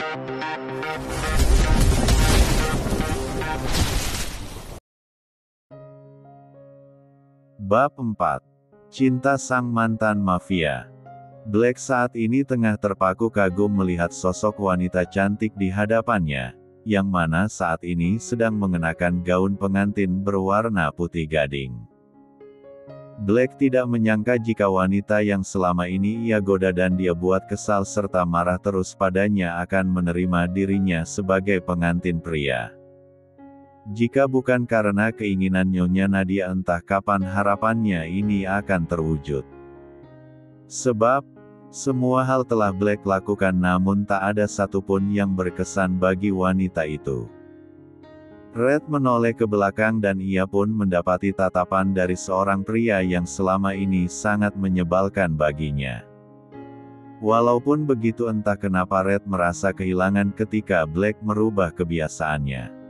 Bab 4. Cinta sang mantan mafia. Black saat ini tengah terpaku kagum melihat sosok wanita cantik di hadapannya, yang mana saat ini sedang mengenakan gaun pengantin berwarna putih gading. Black tidak menyangka jika wanita yang selama ini ia goda dan dia buat kesal serta marah terus padanya akan menerima dirinya sebagai pengantin pria. Jika bukan karena keinginan Nyonya Nadia, entah kapan harapannya ini akan terwujud. Sebab, semua hal telah Black lakukan namun tak ada satupun yang berkesan bagi wanita itu. Red menoleh ke belakang dan ia pun mendapati tatapan dari seorang pria yang selama ini sangat menyebalkan baginya. Walaupun begitu, entah kenapa Red merasa kehilangan ketika Black merubah kebiasaannya.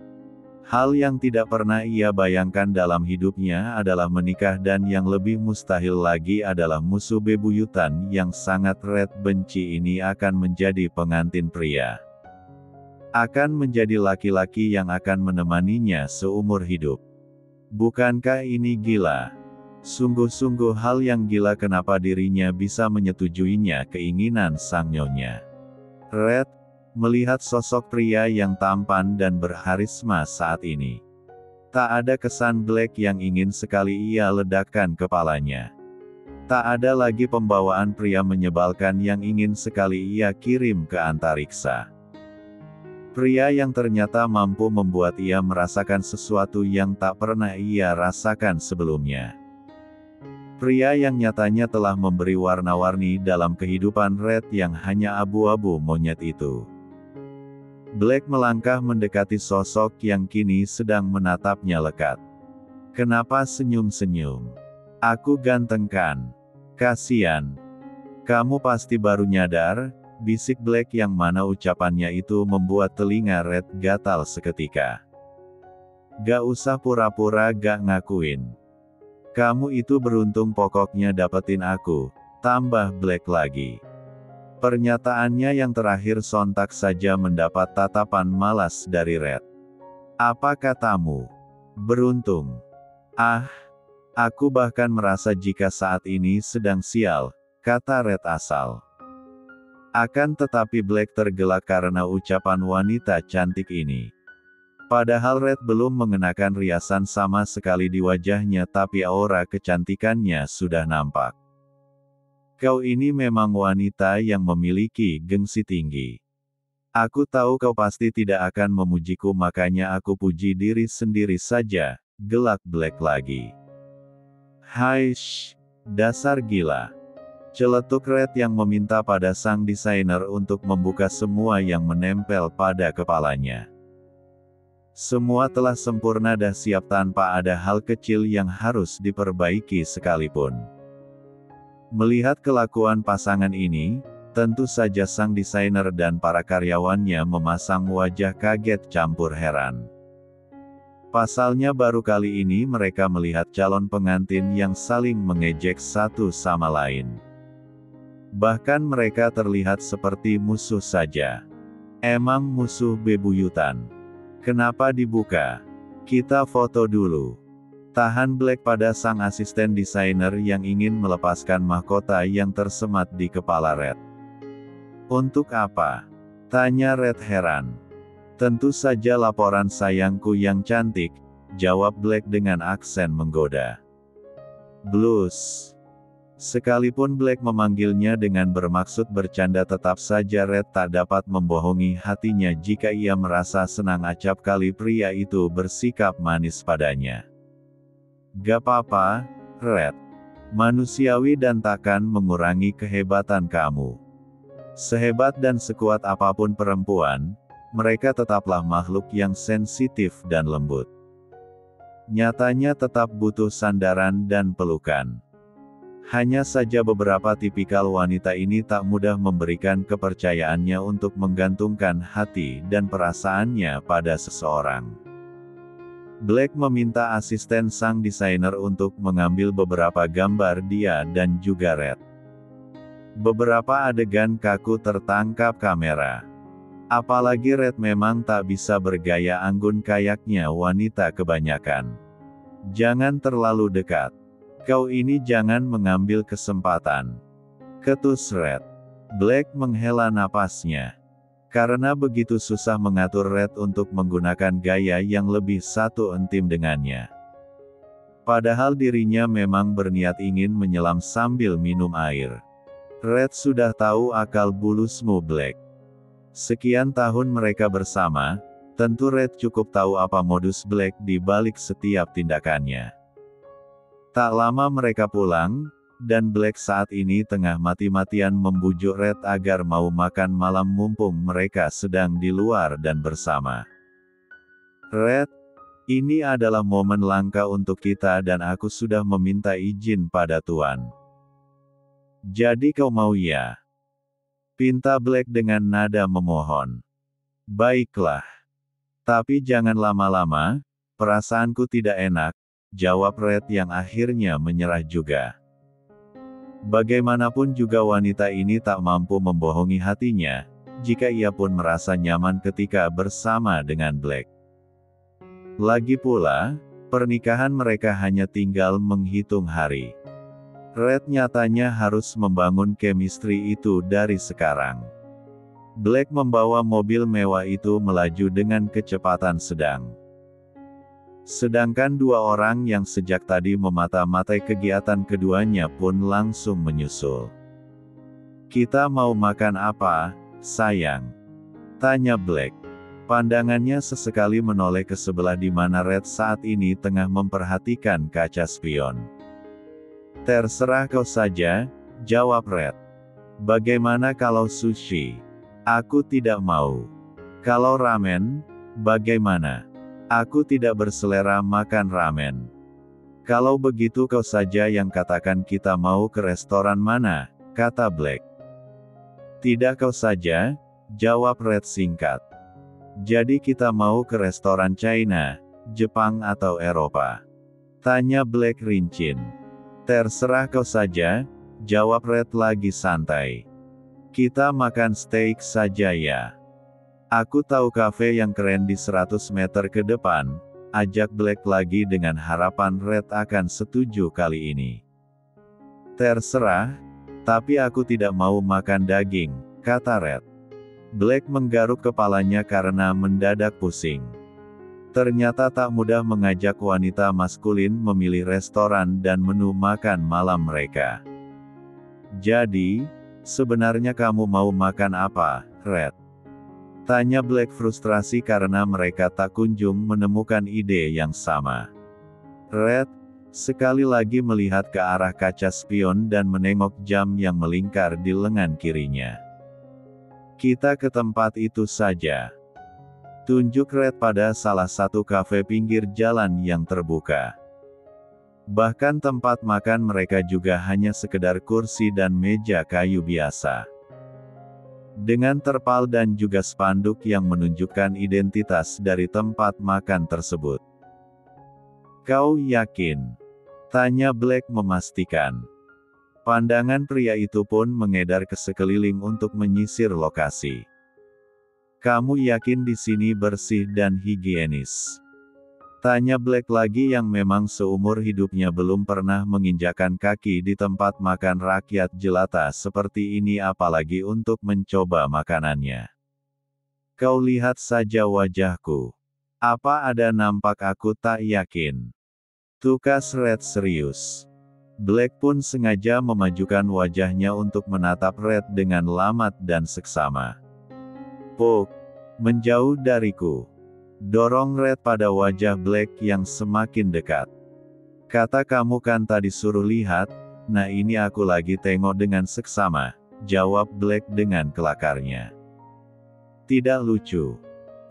Hal yang tidak pernah ia bayangkan dalam hidupnya adalah menikah, dan yang lebih mustahil lagi adalah musuh bebuyutan yang sangat Red benci ini akan menjadi pengantin pria. Akan menjadi laki-laki yang akan menemaninya seumur hidup. Bukankah ini gila? Sungguh-sungguh hal yang gila, kenapa dirinya bisa menyetujuinya keinginan sang nyonya. Red melihat sosok pria yang tampan dan berharisma saat ini. Tak ada kesan Black yang ingin sekali ia ledakkan kepalanya. Tak ada lagi pembawaan pria menyebalkan yang ingin sekali ia kirim ke antariksa. Pria yang ternyata mampu membuat ia merasakan sesuatu yang tak pernah ia rasakan sebelumnya. Pria yang nyatanya telah memberi warna-warni dalam kehidupan Red yang hanya abu-abu monyet itu. Black melangkah mendekati sosok yang kini sedang menatapnya lekat. "Kenapa senyum-senyum? Aku ganteng kan? Kasian. Kamu pasti baru nyadar," bisik Black yang mana ucapannya itu membuat telinga Red gatal seketika. "Gak usah pura-pura gak ngakuin. Kamu itu beruntung pokoknya dapetin aku," tambah Black lagi. Pernyataannya yang terakhir sontak saja mendapat tatapan malas dari Red. "Apa katamu? Beruntung? Ah, aku bahkan merasa jika saat ini sedang sial," kata Red asal. Akan tetapi Black tergelak karena ucapan wanita cantik ini. Padahal Red belum mengenakan riasan sama sekali di wajahnya, tapi aura kecantikannya sudah nampak. "Kau ini memang wanita yang memiliki gengsi tinggi. Aku tahu kau pasti tidak akan memujiku, makanya aku puji diri sendiri saja," gelak Black lagi. "Haish, dasar gila," celetuk Red yang meminta pada sang desainer untuk membuka semua yang menempel pada kepalanya. Semua telah sempurna dah siap tanpa ada hal kecil yang harus diperbaiki sekalipun. Melihat kelakuan pasangan ini, tentu saja sang desainer dan para karyawannya memasang wajah kaget campur heran. Pasalnya baru kali ini mereka melihat calon pengantin yang saling mengejek satu sama lain. Bahkan mereka terlihat seperti musuh saja. Emang musuh bebuyutan. Kenapa dibuka? Kita foto dulu. Tahan Black pada sang asisten desainer yang ingin melepaskan mahkota yang tersemat di kepala Red. "Untuk apa?" tanya Red heran. "Tentu saja laporan sayangku yang cantik," jawab Black dengan aksen menggoda. "Blues." Sekalipun Black memanggilnya dengan bermaksud bercanda, tetap saja Red tak dapat membohongi hatinya jika ia merasa senang acap kali pria itu bersikap manis padanya. "Gak apa-apa, Red. Manusiawi dan takkan mengurangi kehebatan kamu. Sehebat dan sekuat apapun perempuan, mereka tetaplah makhluk yang sensitif dan lembut. Nyatanya tetap butuh sandaran dan pelukan. Hanya saja beberapa tipikal wanita ini tak mudah memberikan kepercayaannya untuk menggantungkan hati dan perasaannya pada seseorang." Black meminta asisten sang desainer untuk mengambil beberapa gambar dia dan juga Red. Beberapa adegan kaku tertangkap kamera. Apalagi Red memang tak bisa bergaya anggun kayaknya wanita kebanyakan. Jangan terlalu dekat. Kau ini jangan mengambil kesempatan. Ketus Red. Black menghela napasnya. Karena begitu susah mengatur Red untuk menggunakan gaya yang lebih satu intim dengannya. Padahal dirinya memang berniat ingin menyelam sambil minum air. Red sudah tahu akal bulusmu Black. Sekian tahun mereka bersama, tentu Red cukup tahu apa modus Black di balik setiap tindakannya. Tak lama mereka pulang, dan Black saat ini tengah mati-matian membujuk Red agar mau makan malam mumpung mereka sedang di luar dan bersama. Red, ini adalah momen langka untuk kita dan aku sudah meminta izin pada Tuan. Jadi kau mau ya? Pinta Black dengan nada memohon. Baiklah. Tapi jangan lama-lama, perasaanku tidak enak, jawab Red yang akhirnya menyerah juga. Bagaimanapun juga wanita ini tak mampu membohongi hatinya, jika ia pun merasa nyaman ketika bersama dengan Black. Lagi pula, pernikahan mereka hanya tinggal menghitung hari. Red nyatanya harus membangun chemistry itu dari sekarang. Black membawa mobil mewah itu melaju dengan kecepatan sedang. Sedangkan dua orang yang sejak tadi memata-matai kegiatan keduanya pun langsung menyusul. Kita mau makan apa, sayang? Tanya Black. Pandangannya sesekali menoleh ke sebelah di mana Red saat ini tengah memperhatikan kaca spion. Terserah kau saja, jawab Red. Bagaimana kalau sushi? Aku tidak mau. Kalau ramen, bagaimana? Aku tidak berselera makan ramen. Kalau begitu kau saja yang katakan kita mau ke restoran mana, kata Black. Tidak kau saja, jawab Red singkat. Jadi kita mau ke restoran China, Jepang atau Eropa? Tanya Black rincin. Terserah kau saja, jawab Red lagi santai. Kita makan steak saja ya. Aku tahu kafe yang keren di 100 meter ke depan, ajak Black lagi dengan harapan Red akan setuju kali ini. Terserah, tapi aku tidak mau makan daging, kata Red. Black menggaruk kepalanya karena mendadak pusing. Ternyata tak mudah mengajak wanita maskulin memilih restoran dan menu makan malam mereka. Jadi, sebenarnya kamu mau makan apa, Red? Tanya Black frustrasi karena mereka tak kunjung menemukan ide yang sama. Red, sekali lagi melihat ke arah kaca spion dan menengok jam yang melingkar di lengan kirinya. Kita ke tempat itu saja. Tunjuk Red pada salah satu kafe pinggir jalan yang terbuka. Bahkan tempat makan mereka juga hanya sekedar kursi dan meja kayu biasa. Dengan terpal dan juga spanduk yang menunjukkan identitas dari tempat makan tersebut. Kau yakin? Tanya Black memastikan. Pandangan pria itu pun mengedar ke sekeliling untuk menyisir lokasi. Kamu yakin di sini bersih dan higienis? Tanya Black lagi yang memang seumur hidupnya belum pernah menginjakkan kaki di tempat makan rakyat jelata seperti ini apalagi untuk mencoba makanannya. Kau lihat saja wajahku. Apa ada nampak aku tak yakin? Tukas Red serius. Black pun sengaja memajukan wajahnya untuk menatap Red dengan lamat dan seksama. Puk, menjauh dariku. Dorong Red pada wajah Black yang semakin dekat. Kata kamu kan tadi suruh lihat, nah ini aku lagi tengok dengan seksama, jawab Black dengan kelakarnya. Tidak lucu.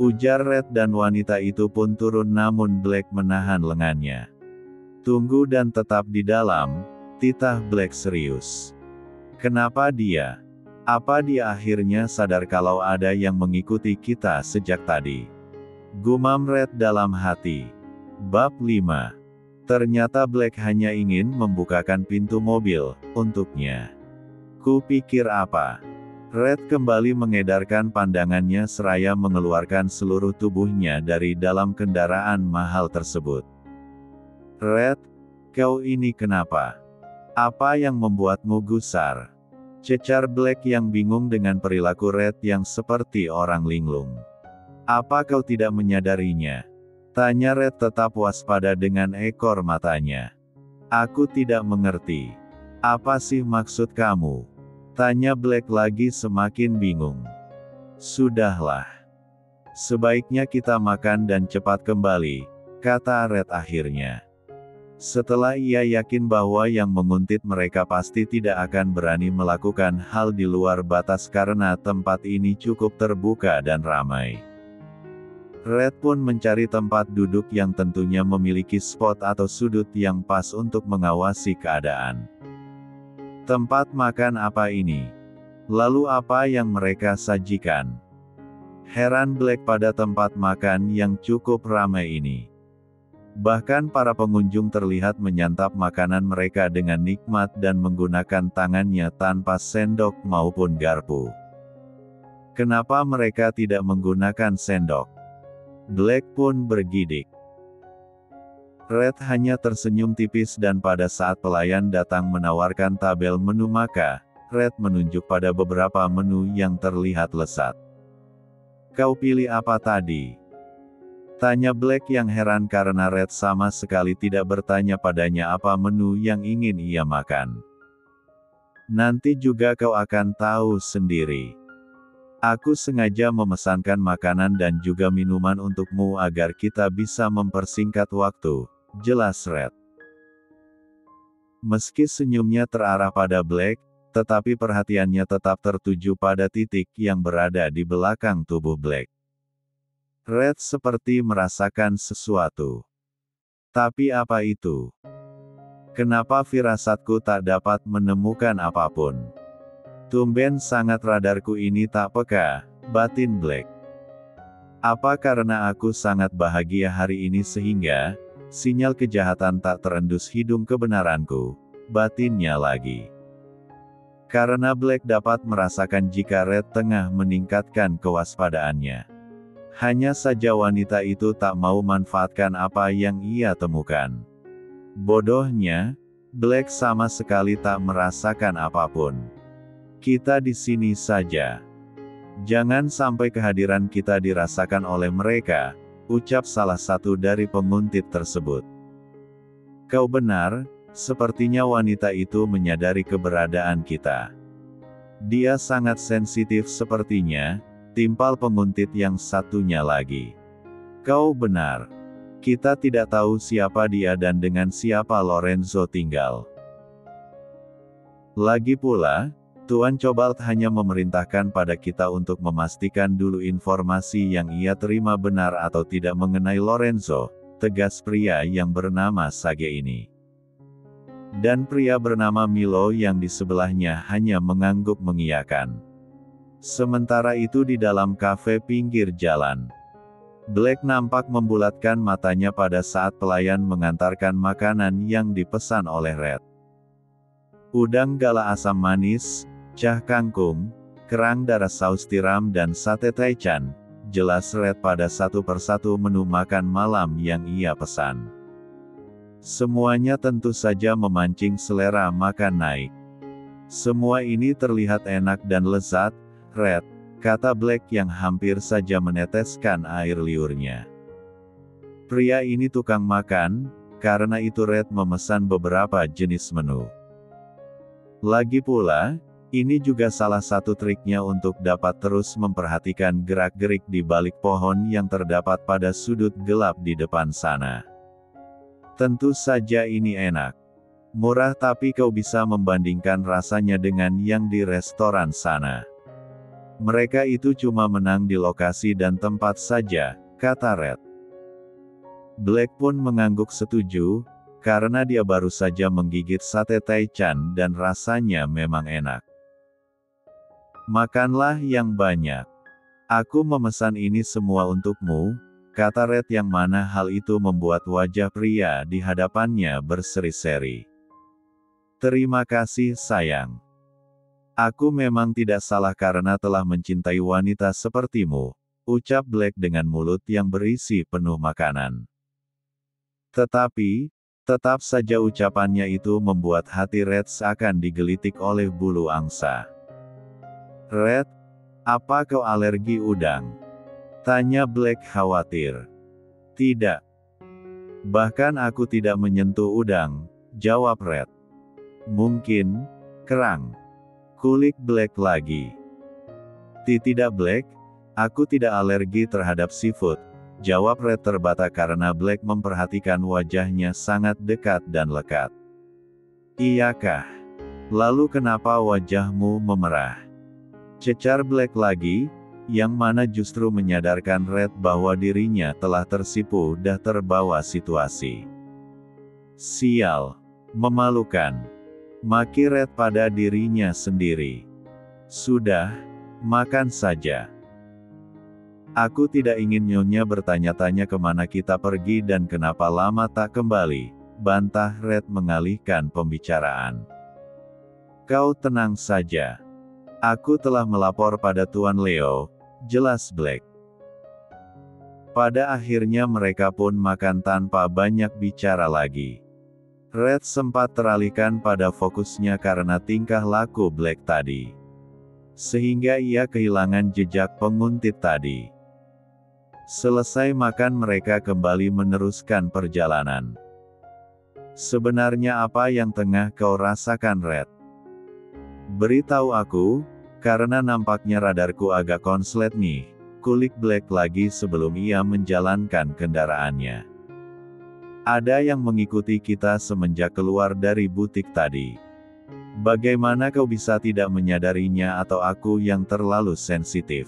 Ujar Red dan wanita itu pun turun namun Black menahan lengannya. Tunggu dan tetap di dalam, titah Black serius. Kenapa dia? Apa dia akhirnya sadar kalau ada yang mengikuti kita sejak tadi? Gumam Red dalam hati. Bab 5. Ternyata Black hanya ingin membukakan pintu mobil, untuknya. Kupikir apa? Red kembali mengedarkan pandangannya seraya mengeluarkan seluruh tubuhnya dari dalam kendaraan mahal tersebut. Red, kau ini kenapa? Apa yang membuatmu gusar? Cecar Black yang bingung dengan perilaku Red yang seperti orang linglung. Apa kau tidak menyadarinya? Tanya Red tetap waspada dengan ekor matanya. Aku tidak mengerti. Apa sih maksud kamu? Tanya Black lagi semakin bingung. Sudahlah. Sebaiknya kita makan dan cepat kembali, kata Red akhirnya. Setelah ia yakin bahwa yang menguntit mereka pasti tidak akan berani melakukan hal di luar batas karena tempat ini cukup terbuka dan ramai. Red pun mencari tempat duduk yang tentunya memiliki spot atau sudut yang pas untuk mengawasi keadaan. Tempat makan apa ini? Lalu apa yang mereka sajikan? Heran Black pada tempat makan yang cukup ramai ini. Bahkan para pengunjung terlihat menyantap makanan mereka dengan nikmat dan menggunakan tangannya tanpa sendok maupun garpu. Kenapa mereka tidak menggunakan sendok? Black pun bergidik. Red hanya tersenyum tipis dan pada saat pelayan datang menawarkan tabel menu maka, Red menunjuk pada beberapa menu yang terlihat lesat. Kau pilih apa tadi? Tanya Black yang heran karena Red sama sekali tidak bertanya padanya apa menu yang ingin ia makan. Nanti juga kau akan tahu sendiri. Aku sengaja memesankan makanan dan juga minuman untukmu agar kita bisa mempersingkat waktu. Jelas Red. Meski senyumnya terarah pada Black, tetapi perhatiannya tetap tertuju pada titik yang berada di belakang tubuh Black. Red seperti merasakan sesuatu. Tapi apa itu? Kenapa firasatku tak dapat menemukan apapun? Tumben sangat radarku ini tak peka, batin Black. Apa karena aku sangat bahagia hari ini sehingga sinyal kejahatan tak terendus hidung kebenaranku, batinnya lagi. Karena Black dapat merasakan jika Red tengah meningkatkan kewaspadaannya. Hanya saja wanita itu tak mau manfaatkan apa yang ia temukan. Bodohnya, Black sama sekali tak merasakan apapun. Kita di sini saja. Jangan sampai kehadiran kita dirasakan oleh mereka, ucap salah satu dari penguntit tersebut. Kau benar, sepertinya wanita itu menyadari keberadaan kita. Dia sangat sensitif sepertinya, timpal penguntit yang satunya lagi. Kau benar. Kita tidak tahu siapa dia dan dengan siapa Lorenzo tinggal. Lagi pula, Tuan Cobalt hanya memerintahkan pada kita untuk memastikan dulu informasi yang ia terima benar atau tidak mengenai Lorenzo, tegas pria yang bernama Sage ini. Dan pria bernama Milo yang di sebelahnya hanya mengangguk mengiyakan. Sementara itu di dalam kafe pinggir jalan, Black nampak membulatkan matanya pada saat pelayan mengantarkan makanan yang dipesan oleh Red. Udang gala asam manis, cah kangkung, kerang darah saus tiram dan sate taichan, jelas Red pada satu persatu menu makan malam yang ia pesan. Semuanya tentu saja memancing selera makan naik. Semua ini terlihat enak dan lezat, Red, kata Black yang hampir saja meneteskan air liurnya. Pria ini tukang makan, karena itu Red memesan beberapa jenis menu. Lagi pula, ini juga salah satu triknya untuk dapat terus memperhatikan gerak-gerik di balik pohon yang terdapat pada sudut gelap di depan sana. Tentu saja ini enak. Murah tapi kau bisa membandingkan rasanya dengan yang di restoran sana. Mereka itu cuma menang di lokasi dan tempat saja, kata Red. Black pun mengangguk setuju, karena dia baru saja menggigit sate taichan dan rasanya memang enak. Makanlah yang banyak. Aku memesan ini semua untukmu, kata Red yang mana hal itu membuat wajah pria di hadapannya berseri-seri. Terima kasih sayang. Aku memang tidak salah karena telah mencintai wanita sepertimu, ucap Black dengan mulut yang berisi penuh makanan. Tetapi, tetap saja ucapannya itu membuat hati Red seakan digelitik oleh bulu angsa. Red, apa kau alergi udang? Tanya Black khawatir. Tidak. Bahkan aku tidak menyentuh udang, jawab Red. Mungkin, kerang. Kulik Black lagi. Tidak Black, aku tidak alergi terhadap seafood, jawab Red terbata karena Black memperhatikan wajahnya sangat dekat dan lekat. Iyakah? Lalu kenapa wajahmu memerah? Cecar Black lagi, yang mana justru menyadarkan Red bahwa dirinya telah tersipu dan terbawa situasi. Sial. Memalukan. Maki Red pada dirinya sendiri. Sudah, makan saja. Aku tidak ingin Nyonya bertanya-tanya kemana kita pergi dan kenapa lama tak kembali, bantah Red mengalihkan pembicaraan. Kau tenang saja. Aku telah melapor pada Tuan Leo, jelas Black. Pada akhirnya mereka pun makan tanpa banyak bicara lagi. Red sempat teralihkan pada fokusnya karena tingkah laku Black tadi. Sehingga ia kehilangan jejak penguntit tadi. Selesai makan mereka kembali meneruskan perjalanan. Sebenarnya apa yang tengah kau rasakan Red? Beritahu aku, karena nampaknya radarku agak konslet nih, kulik Black lagi sebelum ia menjalankan kendaraannya. Ada yang mengikuti kita semenjak keluar dari butik tadi. Bagaimana kau bisa tidak menyadarinya atau aku yang terlalu sensitif?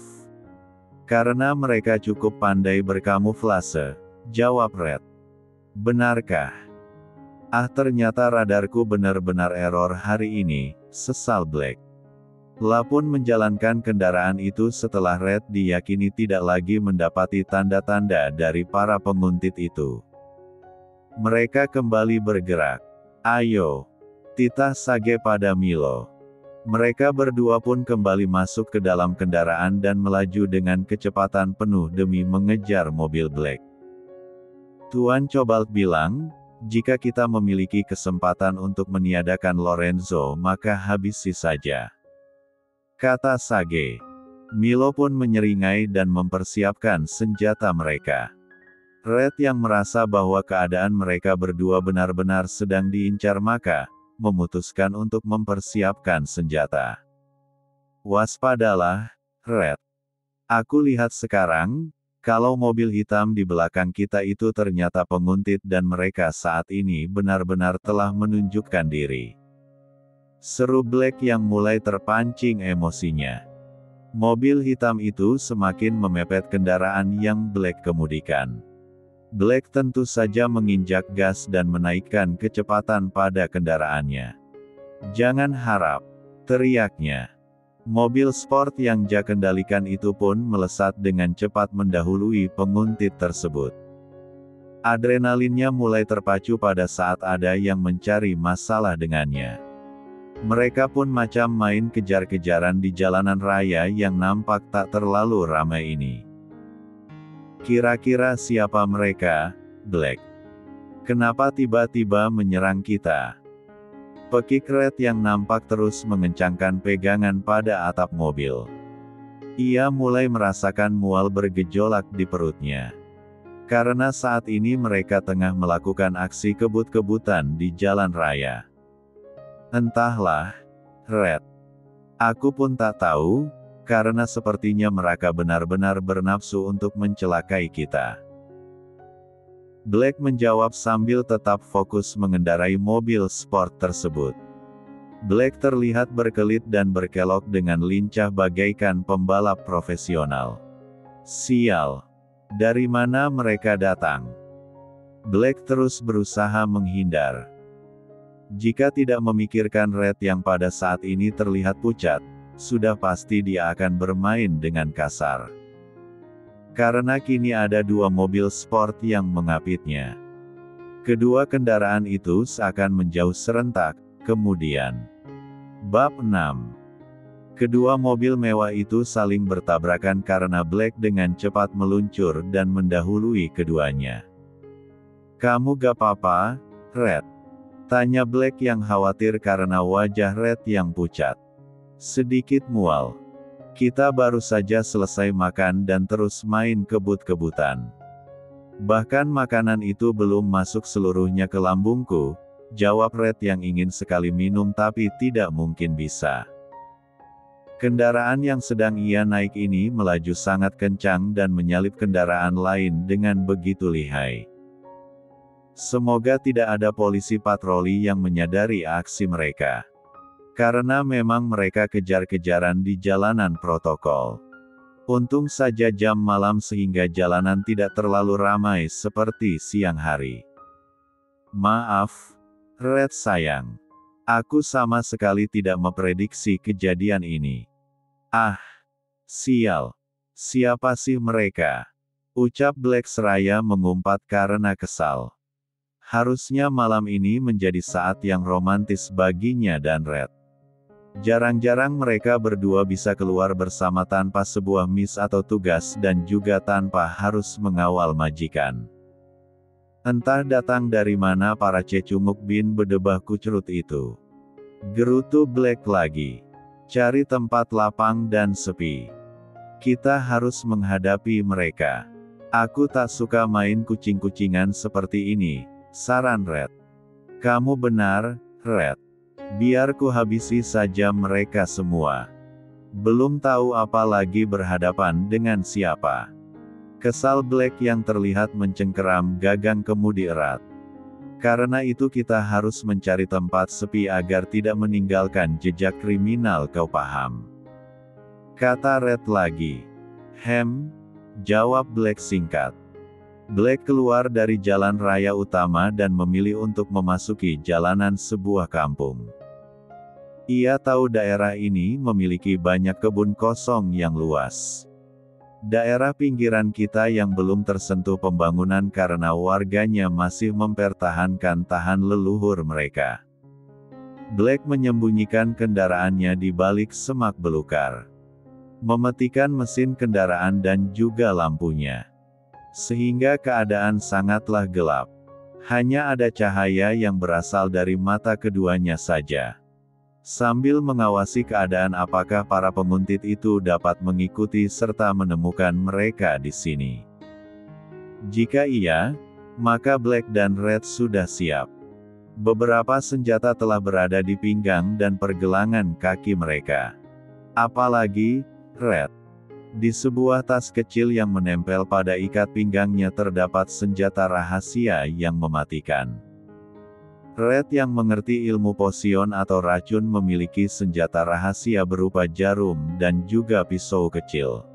Karena mereka cukup pandai berkamuflase, jawab Red. Benarkah? Ah ternyata radarku benar-benar error hari ini, sesal Black. La pun menjalankan kendaraan itu setelah Red diyakini tidak lagi mendapati tanda-tanda dari para penguntit itu. Mereka kembali bergerak. Ayo. Titah Sage pada Milo. Mereka berdua pun kembali masuk ke dalam kendaraan dan melaju dengan kecepatan penuh demi mengejar mobil Black. Tuan Cobalt bilang, jika kita memiliki kesempatan untuk meniadakan Lorenzo maka habisi saja. Kata Sage. Milo pun menyeringai dan mempersiapkan senjata mereka. Red yang merasa bahwa keadaan mereka berdua benar-benar sedang diincar maka, memutuskan untuk mempersiapkan senjata. Waspadalah, Red. Aku lihat sekarang, kalau mobil hitam di belakang kita itu ternyata penguntit dan mereka saat ini benar-benar telah menunjukkan diri. Seru Black yang mulai terpancing emosinya. Mobil hitam itu semakin memepet kendaraan yang Black kemudikan. Black tentu saja menginjak gas dan menaikkan kecepatan pada kendaraannya. Jangan harap, teriaknya. Mobil sport yang Jack kendalikan itu pun melesat dengan cepat mendahului penguntit tersebut. Adrenalinnya mulai terpacu pada saat ada yang mencari masalah dengannya. Mereka pun macam main kejar-kejaran di jalanan raya yang nampak tak terlalu ramai ini. Kira-kira siapa mereka, Black? Kenapa tiba-tiba menyerang kita? Pekik Red yang nampak terus mengencangkan pegangan pada atap mobil. Ia mulai merasakan mual bergejolak di perutnya. Karena saat ini mereka tengah melakukan aksi kebut-kebutan di jalan raya. Entahlah, Red. Aku pun tak tahu, karena sepertinya mereka benar-benar bernafsu untuk mencelakai kita. Black menjawab sambil tetap fokus mengendarai mobil sport tersebut. Black terlihat berkelit dan berkelok dengan lincah bagaikan pembalap profesional. Sial! Dari mana mereka datang? Black terus berusaha menghindar. Jika tidak memikirkan Red yang pada saat ini terlihat pucat, sudah pasti dia akan bermain dengan kasar. Karena kini ada dua mobil sport yang mengapitnya. Kedua kendaraan itu seakan menjauh serentak, kemudian. Bab 6. Kedua mobil mewah itu saling bertabrakan karena Black dengan cepat meluncur dan mendahului keduanya. "Kamu gak apa-apa, Red?" tanya Black yang khawatir karena wajah Red yang pucat. Sedikit mual. "Kita baru saja selesai makan dan terus main kebut-kebutan. Bahkan makanan itu belum masuk seluruhnya ke lambungku," jawab Red yang ingin sekali minum tapi tidak mungkin bisa. Kendaraan yang sedang ia naik ini melaju sangat kencang dan menyalip kendaraan lain dengan begitu lihai. Semoga tidak ada polisi patroli yang menyadari aksi mereka. Karena memang mereka kejar-kejaran di jalanan protokol. Untung saja jam malam sehingga jalanan tidak terlalu ramai seperti siang hari. "Maaf, Red sayang. Aku sama sekali tidak memprediksi kejadian ini." "Ah, sial. Siapa sih mereka?" ucap Black seraya mengumpat karena kesal. Harusnya malam ini menjadi saat yang romantis baginya dan Red. Jarang-jarang mereka berdua bisa keluar bersama tanpa sebuah miss atau tugas dan juga tanpa harus mengawal majikan. Entah datang dari mana para cecunguk bin bedebah kucrut itu. Gerutu Black lagi. "Cari tempat lapang dan sepi. Kita harus menghadapi mereka." "Aku tak suka main kucing-kucingan seperti ini," saran Red. "Kamu benar, Red. Biar ku habisi saja mereka semua. Belum tahu apa lagi berhadapan dengan siapa." Kesal Black yang terlihat mencengkeram gagang kemudi erat. "Karena itu kita harus mencari tempat sepi agar tidak meninggalkan jejak kriminal, kau paham?" kata Red lagi. Jawab Black singkat. Black keluar dari jalan raya utama dan memilih untuk memasuki jalanan sebuah kampung. Ia tahu daerah ini memiliki banyak kebun kosong yang luas. Daerah pinggiran kita yang belum tersentuh pembangunan karena warganya masih mempertahankan tahan leluhur mereka. Black menyembunyikan kendaraannya di balik semak belukar. Mematikan mesin kendaraan dan juga lampunya. Sehingga keadaan sangatlah gelap. Hanya ada cahaya yang berasal dari mata keduanya saja. Sambil mengawasi keadaan apakah para penguntit itu dapat mengikuti serta menemukan mereka di sini. Jika iya, maka Black dan Red sudah siap. Beberapa senjata telah berada di pinggang dan pergelangan kaki mereka. Apalagi, Red. Di sebuah tas kecil yang menempel pada ikat pinggangnya terdapat senjata rahasia yang mematikan. Red yang mengerti ilmu posion atau racun memiliki senjata rahasia berupa jarum dan juga pisau kecil.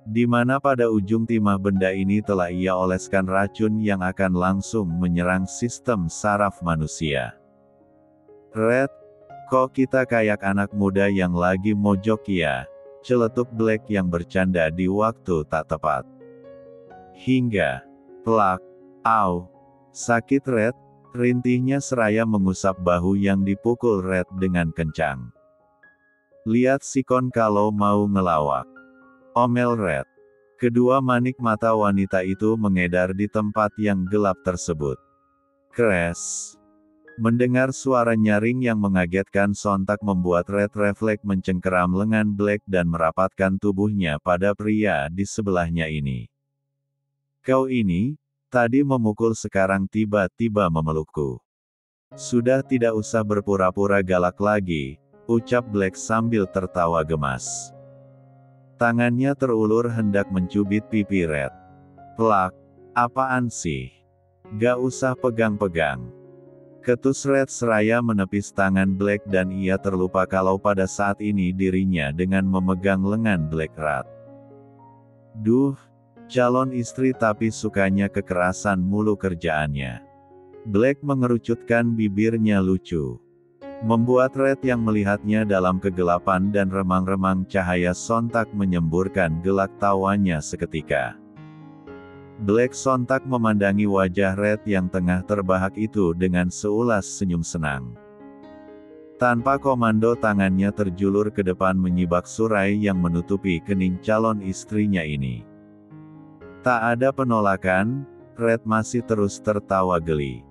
Di mana pada ujung timah benda ini telah ia oleskan racun yang akan langsung menyerang sistem saraf manusia. "Red, kok kita kayak anak muda yang lagi mojok ya?" celetuk Black yang bercanda di waktu tak tepat. Hingga, plak, "Au, sakit Red?" rintihnya seraya mengusap bahu yang dipukul Red dengan kencang. "Lihat sikon kalau mau ngelawak," omel Red. Kedua manik mata wanita itu mengedar di tempat yang gelap tersebut. Kres. Mendengar suara nyaring yang mengagetkan sontak membuat Red refleks mencengkeram lengan Black dan merapatkan tubuhnya pada pria di sebelahnya ini. "Kau ini, tadi memukul sekarang tiba-tiba memelukku. Sudah tidak usah berpura-pura galak lagi," ucap Black sambil tertawa gemas. Tangannya terulur hendak mencubit pipi Red. "Plak, apaan sih? Gak usah pegang-pegang," ketus Red seraya menepis tangan Black dan ia terlupa kalau pada saat ini dirinya dengan memegang lengan Black erat. Duh, calon istri tapi sukanya kekerasan mulu kerjaannya. Black mengerucutkan bibirnya lucu. Membuat Red yang melihatnya dalam kegelapan dan remang-remang cahaya sontak menyemburkan gelak tawanya seketika. Black sontak memandangi wajah Red yang tengah terbahak itu dengan seulas senyum senang. Tanpa komando tangannya terjulur ke depan menyibak surai yang menutupi kening calon istrinya ini. Tak ada penolakan, Red masih terus tertawa geli.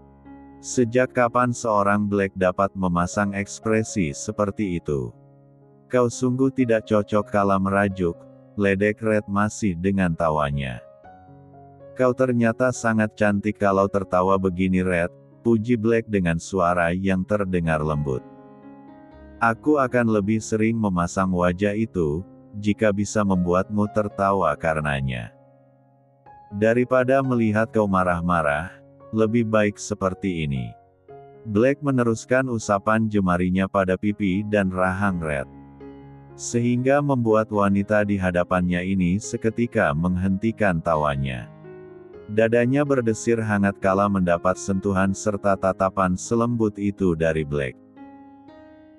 Sejak kapan seorang Black dapat memasang ekspresi seperti itu? Kau sungguh tidak cocok kala merajuk, ledek Red masih dengan tawanya. Kau ternyata sangat cantik kalau tertawa begini Red, puji Black dengan suara yang terdengar lembut. Aku akan lebih sering memasang wajah itu, jika bisa membuatmu tertawa karenanya. Daripada melihat kau marah-marah, lebih baik seperti ini. Black meneruskan usapan jemarinya pada pipi dan rahang Red. Sehingga membuat wanita di hadapannya ini seketika menghentikan tawanya. Dadanya berdesir hangat kala mendapat sentuhan serta tatapan selembut itu dari Black.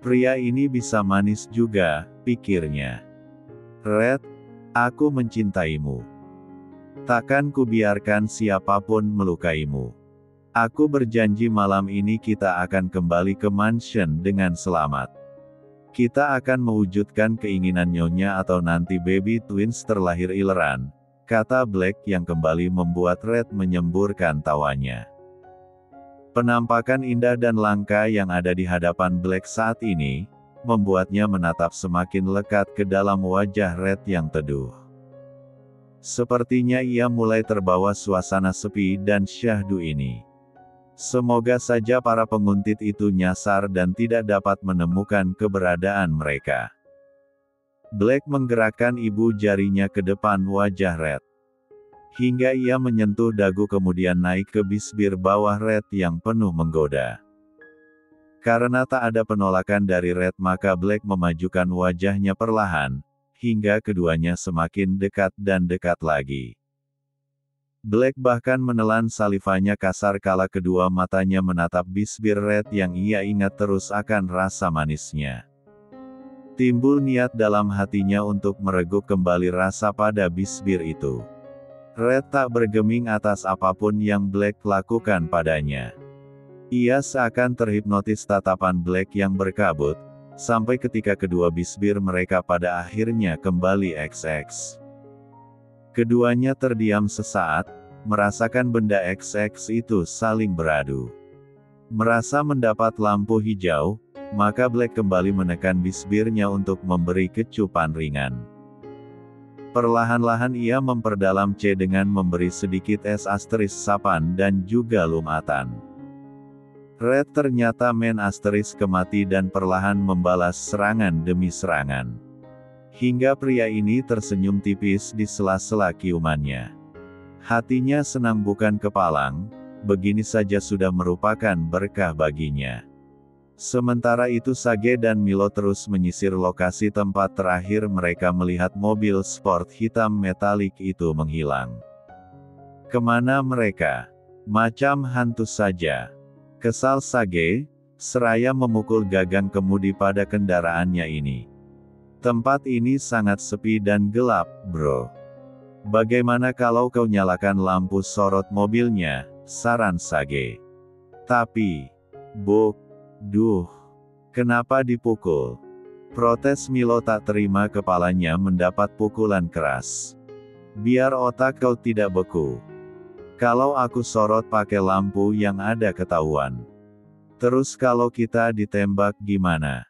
Pria ini bisa manis juga, pikirnya. Red, aku mencintaimu. Takkan kubiarkan siapapun melukaimu. Aku berjanji malam ini kita akan kembali ke mansion dengan selamat. Kita akan mewujudkan keinginan nyonya atau nanti baby twins terlahir ileran, kata Black yang kembali membuat Red menyemburkan tawanya. Penampakan indah dan langka yang ada di hadapan Black saat ini, membuatnya menatap semakin lekat ke dalam wajah Red yang teduh. Sepertinya ia mulai terbawa suasana sepi dan syahdu ini. Semoga saja para penguntit itu nyasar dan tidak dapat menemukan keberadaan mereka. Black menggerakkan ibu jarinya ke depan wajah Red. Hingga ia menyentuh dagu kemudian naik ke bibir bawah Red yang penuh menggoda. Karena tak ada penolakan dari Red maka Black memajukan wajahnya perlahan, hingga keduanya semakin dekat dan dekat lagi. Black bahkan menelan salivanya kasar kala kedua matanya menatap bibir Red yang ia ingat terus akan rasa manisnya. Timbul niat dalam hatinya untuk mereguk kembali rasa pada bibir itu. Red tak bergeming atas apapun yang Black lakukan padanya. Ia seakan terhipnotis tatapan Black yang berkabut, sampai ketika kedua bibir mereka pada akhirnya kembali XX. Keduanya terdiam sesaat, merasakan benda XX itu saling beradu. Merasa mendapat lampu hijau, maka Black kembali menekan bibirnya untuk memberi kecupan ringan. Perlahan-lahan ia memperdalam C dengan memberi sedikit es asterisk sapan dan juga lumatan. Red ternyata main asterisk kemati dan perlahan membalas serangan demi serangan. Hingga pria ini tersenyum tipis di sela-sela ciumannya. Hatinya senang bukan kepalang, begini saja sudah merupakan berkah baginya. Sementara itu Sage dan Milo terus menyisir lokasi tempat terakhir mereka melihat mobil sport hitam metalik itu menghilang. Kemana mereka? Macam hantu saja. Kesal Sage, seraya memukul gagang kemudi pada kendaraannya ini. Tempat ini sangat sepi dan gelap, bro. Bagaimana kalau kau nyalakan lampu sorot mobilnya, saran Sage. Tapi, duh, kenapa dipukul? Protes Milo tak terima kepalanya mendapat pukulan keras. Biar otak kau tidak beku. Kalau aku sorot pakai lampu yang ada ketahuan. Terus kalau kita ditembak gimana?